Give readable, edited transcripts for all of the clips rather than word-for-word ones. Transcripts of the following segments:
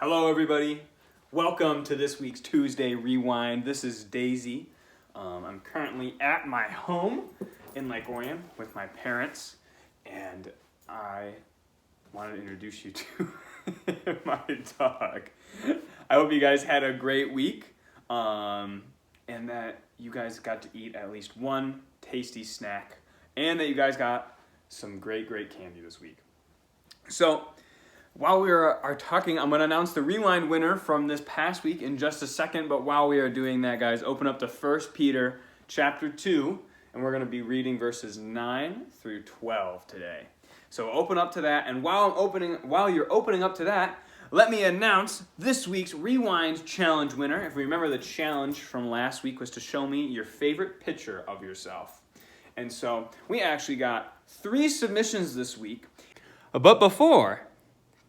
Hello everybody, welcome to this week's Tuesday Rewind. This is Daisy. I'm currently at my home in Lake Orion with my parents, and I wanted to introduce you to my dog. I hope you guys had a great week, and that you guys got to eat at least one tasty snack, and that you guys got some great candy this week. So, while we are talking, I'm going to announce the Rewind winner from this past week in just a second. But while we are doing that, guys, open up to 1 Peter chapter 2, and we're going to be reading verses 9 through 12 today. So open up to that, and while you're opening up to that, let me announce this week's Rewind Challenge winner. If we remember, the challenge from last week was to show me your favorite picture of yourself. And so we actually got 3 submissions this week. But before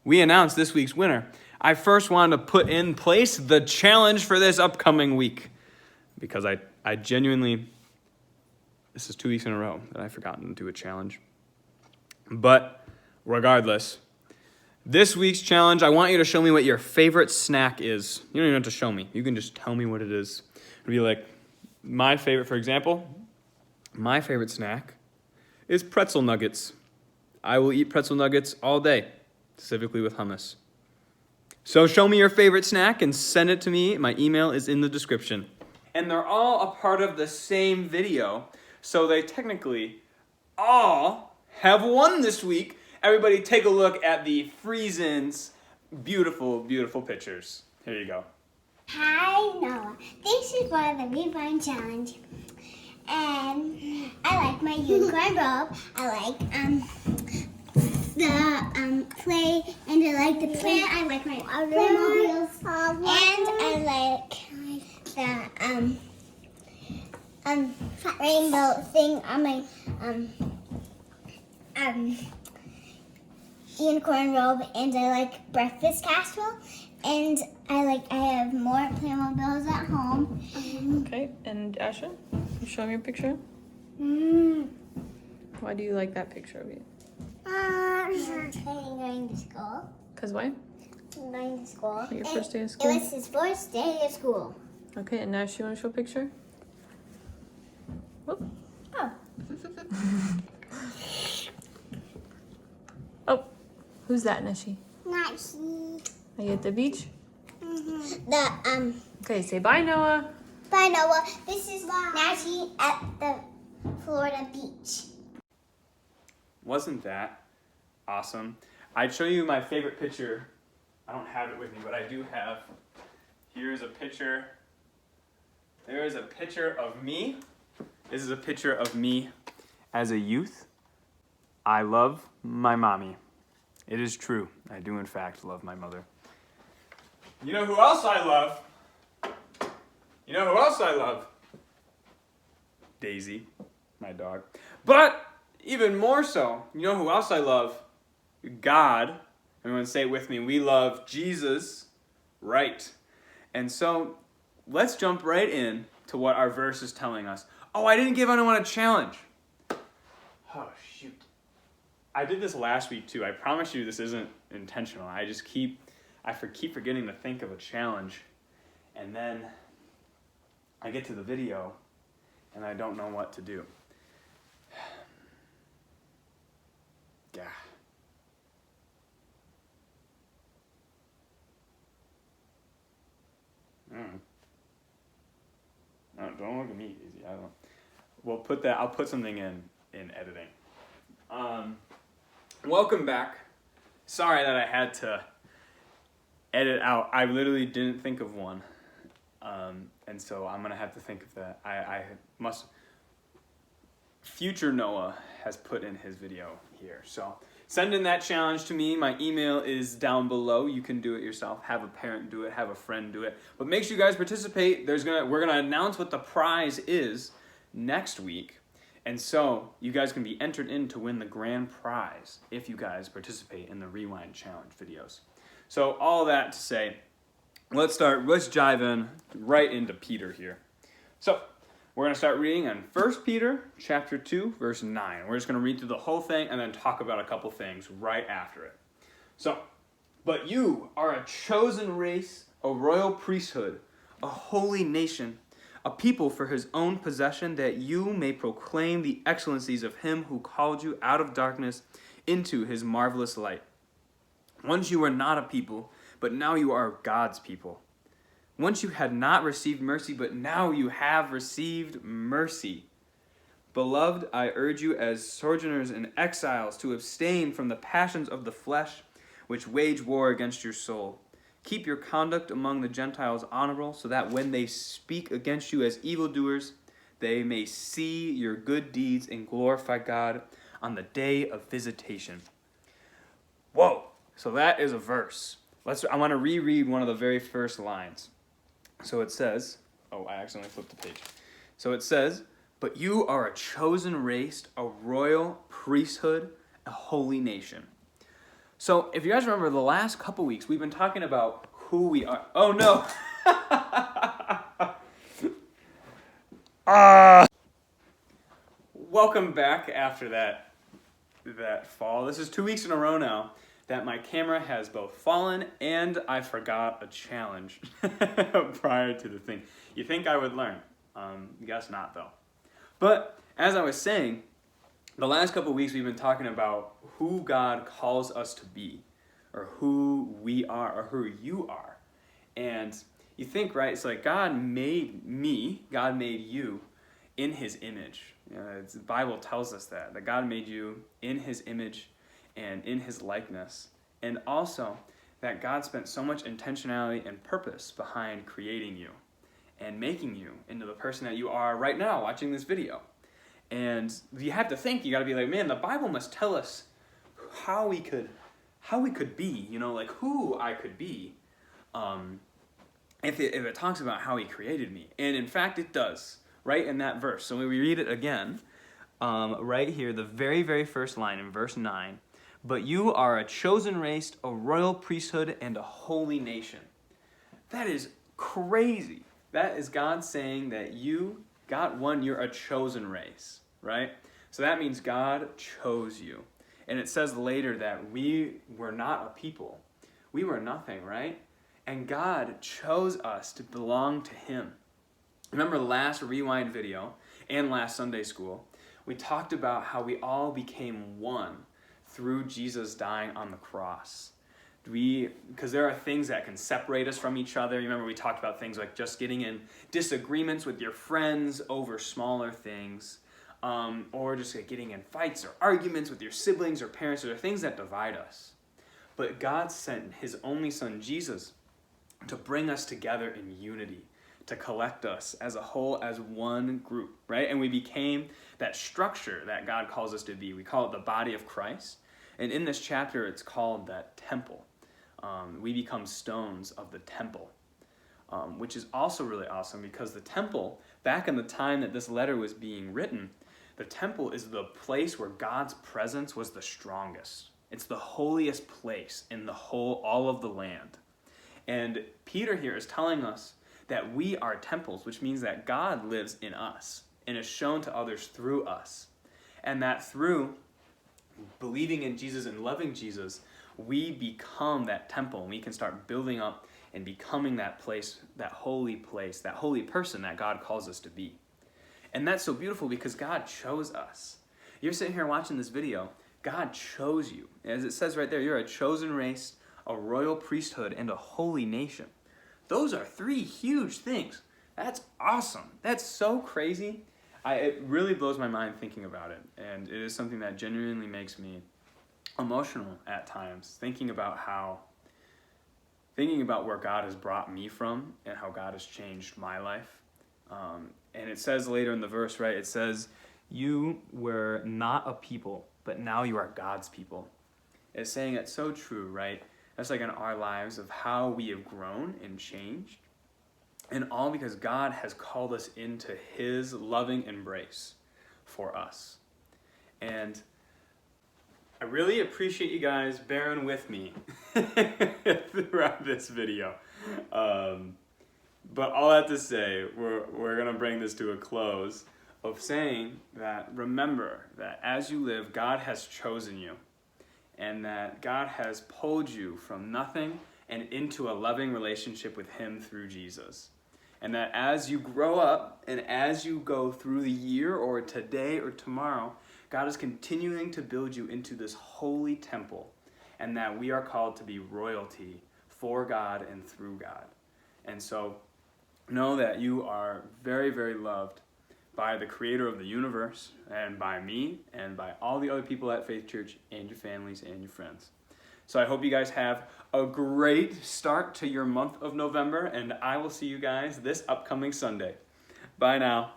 we announced this week's winner, I first wanted to put in place the challenge for this upcoming week, because I genuinely, this is 2 weeks in a row that I've forgotten to do a challenge. But regardless, this week's challenge, I want you to show me what your favorite snack is. You don't even have to show me. You can just tell me what it is. It'll be like, my favorite, for example, my favorite snack is pretzel nuggets. I will eat pretzel nuggets all day, specifically with hummus. So show me your favorite snack and send it to me. My email is in the description. And they're all a part of the same video, so they technically all have won this week. Everybody take a look at the Friesen's beautiful pictures. Here you go. Hi, Noah. This is for the Rewind Challenge. And I like my unicorn robe. I like the play, and I like the plant. I like my Playmobiles, and I like the rainbow thing on my unicorn robe, and I like breakfast casserole, and I have more Playmobiles at home. Okay, and Asha, you show me your picture. Why do you like that picture of you? I'm going to school. Cause why? I'm going to school. Your first day of school? It was his first day of school. Okay, and Nash, you want to show a picture? Whoop. Oh. Oh, who's that, Nashi? Not he. Are you at the beach? Okay, say bye, Noah. Bye, Noah. This is Nashi at the Florida beach. Wasn't that awesome? I'd show you my favorite picture. I don't have it with me, but I do have. Here's a picture. There is a picture of me. This is a picture of me as a youth. I love my mommy. It is true. I do, in fact, love my mother. You know who else I love? You know who else I love? Daisy, my dog. But even more so, you know who else I love? God. Everyone say it with me. We love Jesus, right? And so let's jump right in to what our verse is telling us. Oh, I didn't give anyone a challenge. Oh, shoot. I did this last week too. I promise you this isn't intentional. I keep forgetting to think of a challenge. And then I get to the video and I don't know what to do. Yeah. Don't look at me, Daisy. I don't. We'll put that. I'll put something in editing. Welcome back. Sorry that I had to edit out. I literally didn't think of one, and so I'm gonna have to think of that. I must. Future Noah has put in his video here, so send in that challenge to me. My email is down below. You can do it yourself. Have a parent do it. Have a friend do it. But make sure you guys participate. We're gonna announce what the prize is next week, and so you guys can be entered in to win the grand prize if you guys participate in the Rewind Challenge videos. So all that to say, let's dive in right into Peter here. So we're going to start reading on 1 Peter chapter 2, verse 9. We're just going to read through the whole thing and then talk about a couple things right after it. So But you are a chosen race, a royal priesthood, a holy nation, a people for his own possession, that you may proclaim the excellencies of him who called you out of darkness into his marvelous light. Once you were not a people, but now you are God's people. Once you had not received mercy, but now you have received mercy. Beloved, I urge you as sojourners and exiles to abstain from the passions of the flesh, which wage war against your soul. Keep your conduct among the Gentiles honorable, so that when they speak against you as evildoers, they may see your good deeds and glorify God on the day of visitation. Whoa! So that is a verse. I want to reread one of the very first lines. So it says, I accidentally flipped the page. So it says, but you are a chosen race, a royal priesthood, a holy nation. So if you guys remember the last couple weeks, we've been talking about who we are. Oh no! Welcome back after that fall. This is 2 weeks in a row now that my camera has both fallen and I forgot a challenge prior to the thing. You think I would learn. Guess not though. But as I was saying, the last couple of weeks we've been talking about who God calls us to be, or who we are, or who you are. And you think, right, it's like God made me, God made you in his image. The Bible tells us that God made you in his image and in his likeness. And also that God spent so much intentionality and purpose behind creating you and making you into the person that you are right now watching this video. And you have to think, you got to be like, man, the Bible must tell us how we could be, like who I could be, if it talks about how he created me. And in fact, it does, right in that verse. So when we read it again, right here, the very, very first line in verse 9, but you are a chosen race, a royal priesthood, and a holy nation. That is crazy. That is God saying that you're a chosen race, right? So that means God chose you. And it says later that we were not a people. We were nothing, right? And God chose us to belong to him. Remember last Rewind video and last Sunday school, we talked about how we all became one through Jesus dying on the cross. Because there are things that can separate us from each other. You remember we talked about things like just getting in disagreements with your friends over smaller things, or just like getting in fights or arguments with your siblings or parents. There are things that divide us. But God sent his only son, Jesus, to bring us together in unity, to collect us as a whole, as one group, right? And we became that structure that God calls us to be. We call it the body of Christ. And in this chapter, it's called that temple. We become stones of the temple, which is also really awesome because the temple, back in the time that this letter was being written, the temple is the place where God's presence was the strongest. It's the holiest place in all of the land. And Peter here is telling us that we are temples, which means that God lives in us and is shown to others through us. And that through believing in Jesus and loving Jesus, we become that temple, and we can start building up and becoming that place, that holy person that God calls us to be. And that's so beautiful because God chose us. You're sitting here watching this video, God chose you. As it says right there, you're a chosen race, a royal priesthood, and a holy nation. Those are 3 huge things. That's awesome. That's so crazy. It really blows my mind thinking about it. And it is something that genuinely makes me emotional at times, thinking about where God has brought me from and how God has changed my life. And it says later in the verse, right, it says, you were not a people, but now you are God's people. It's saying it's so true, right? That's like in our lives of how we have grown and changed. And all because God has called us into his loving embrace for us. And I really appreciate you guys bearing with me throughout this video. But all I have to say, we're going to bring this to a close of saying that remember that as you live, God has chosen you. and that God has pulled you from nothing and into a loving relationship with him through Jesus. And that as you grow up and as you go through the year or today or tomorrow, God is continuing to build you into this holy temple, and that we are called to be royalty for God and through God. And so know that you are very, very loved by the creator of the universe and by me and by all the other people at Faith Church and your families and your friends. So I hope you guys have a great start to your month of November, and I will see you guys this upcoming Sunday. Bye now.